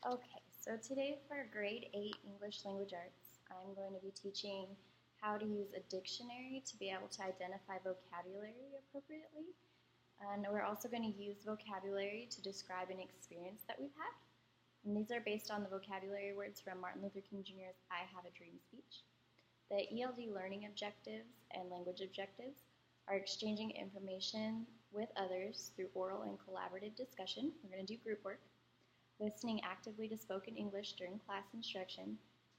Okay, so today for grade 8 English Language Arts, I'm going to be teaching how to use a dictionary to be able to identify vocabulary appropriately. And we're also going to use vocabulary to describe an experience that we've had. And these are based on the vocabulary words from Martin Luther King Jr.'s I Have a Dream speech. The ELD learning objectives and language objectives are exchanging information with others through oral and collaborative discussion. We're going to do group work. Listening actively to spoken English during class instruction,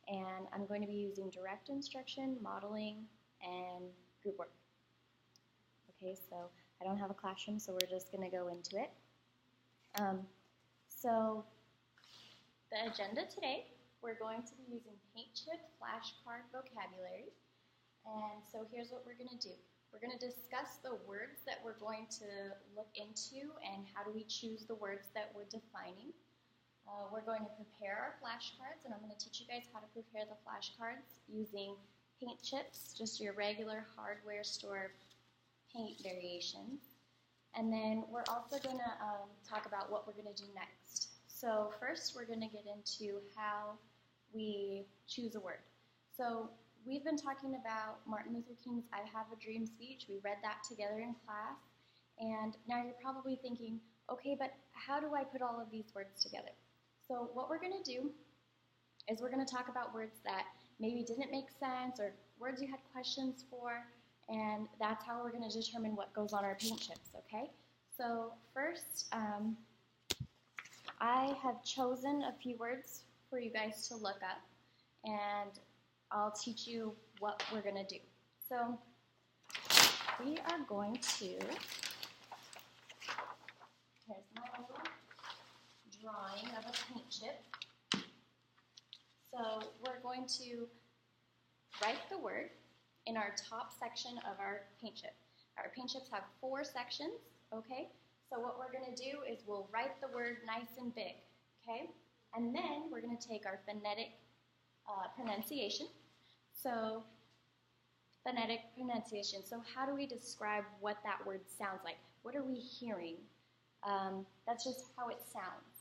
and I'm going to be using direct instruction, modeling, and group work. Okay, so I don't have a classroom, so we're just going to go into it. So the agenda today, we're going to be using paint chip flashcard vocabulary, and so here's what we're going to do. We're going to discuss the words that we're going to look into and how do we choose the words that we're defining. We're going to prepare our flashcards, and I'm going to teach you guys how to prepare the flashcards using paint chips, just your regular hardware store paint variations. And then we're also going to talk about what we're going to do next. So first, we're going to get into how we choose a word. So we've been talking about Martin Luther King's I Have a Dream speech. We read that together in class. And now you're probably thinking, okay, but how do I put all of these words together? So what we're going to do is we're going to talk about words that maybe didn't make sense or words you had questions for, and that's how we're going to determine what goes on our paint chips, okay? So first, I have chosen a few words for you guys to look up, and I'll teach you what we're going to do. So we are going to, here's my little drawing of a paint chip. So we're going to write the word in our top section of our paint chip. Our paint chips have 4 sections, okay? So what we're going to do is we'll write the word nice and big, okay? And then we're going to take our phonetic pronunciation. So phonetic pronunciation. So how do we describe what that word sounds like? What are we hearing? That's just how it sounds.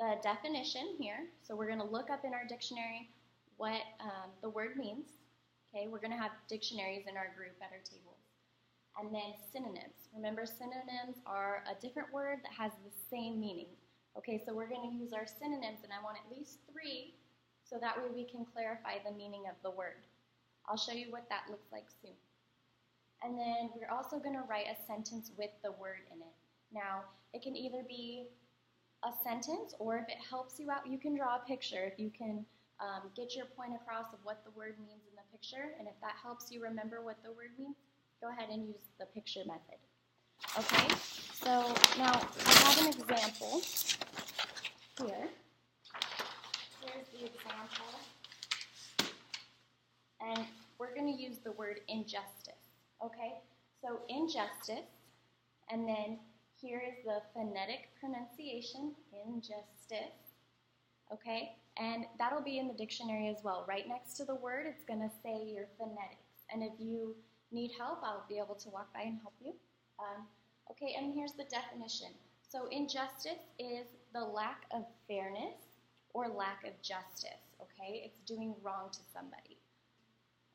The definition here, so we're going to look up in our dictionary what the word means. Okay, we're going to have dictionaries in our group at our tables. And then synonyms. Remember, synonyms are a different word that has the same meaning. Okay, so we're going to use our synonyms, and I want at least 3, so that way we can clarify the meaning of the word. I'll show you what that looks like soon. And then we're also going to write a sentence with the word in it. Now, it can either be a sentence, or if it helps you out, you can draw a picture. If you can get your point across of what the word means in the picture, and if that helps you remember what the word means, go ahead and use the picture method. Okay, so now I have an example here. Here's the example, and we're going to use the word injustice. Okay, so injustice, and then here is the phonetic pronunciation, injustice, okay? And that'll be in the dictionary as well. Right next to the word, it's going to say your phonetics. And if you need help, I'll be able to walk by and help you. Okay, and here's the definition. So injustice is the lack of fairness or lack of justice, okay? It's doing wrong to somebody.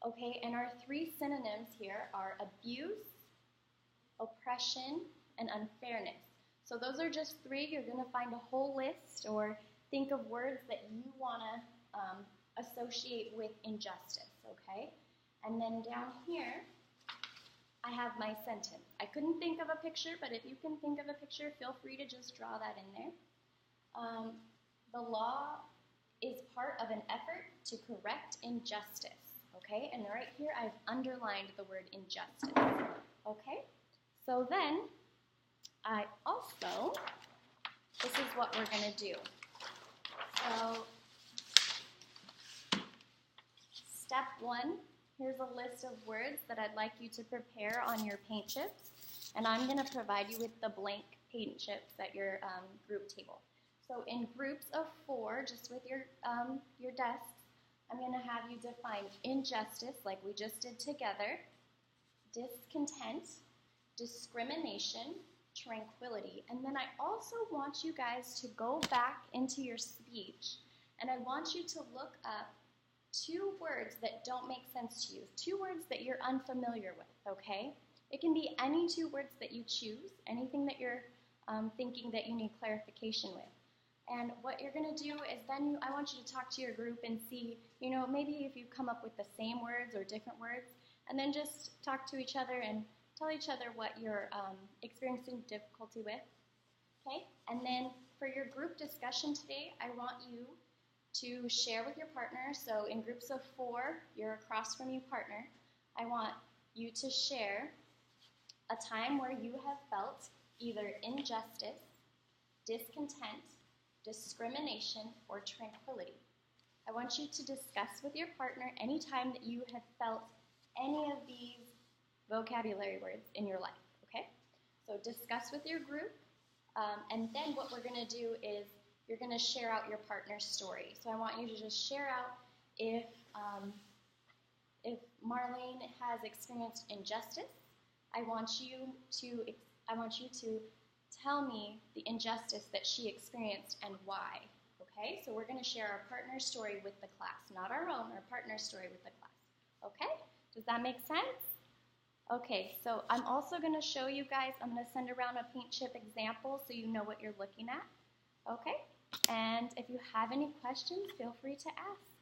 Okay, and our 3 synonyms here are abuse, oppression, and unfairness. So those are just 3. You're going to find a whole list or think of words that you want to associate with injustice, okay? And then down here, I have my sentence. I couldn't think of a picture, but if you can think of a picture, feel free to just draw that in there. The law is part of an effort to correct injustice, okay? And right here, I've underlined the word injustice, okay? So then, I also, this is what we're going to do. So, step 1, here's a list of words that I'd like you to prepare on your paint chips, and I'm going to provide you with the blank paint chips at your group table. So in groups of 4, just with your desks, I'm going to have you define injustice, like we just did together, discontent, discrimination, tranquility. And then I also want you guys to go back into your speech, and I want you to look up 2 words that don't make sense to you, 2 words that you're unfamiliar with, okay? It can be any 2 words that you choose, anything that you're thinking that you need clarification with. And what you're going to do is then I want you to talk to your group and see, maybe if you come up with the same words or different words, and then just talk to each other and tell each other what you're experiencing difficulty with, okay? And then for your group discussion today, I want you to share with your partner. So in groups of 4, you're across from your partner. I want you to share a time where you have felt either injustice, discontent, discrimination, or tranquility. I want you to discuss with your partner any time that you have felt any of these vocabulary words in your life, okay? So discuss with your group, and then what we're going to do is you're going to share out your partner's story. So I want you to just share out if Marlene has experienced injustice. I want you to tell me the injustice that she experienced and why, okay? So we're going to share our partner's story with the class, not our own, our partner's story with the class, okay? Does that make sense? Okay, so I'm also going to show you guys, I'm going to send around a paint chip example so you know what you're looking at, okay? And if you have any questions, feel free to ask.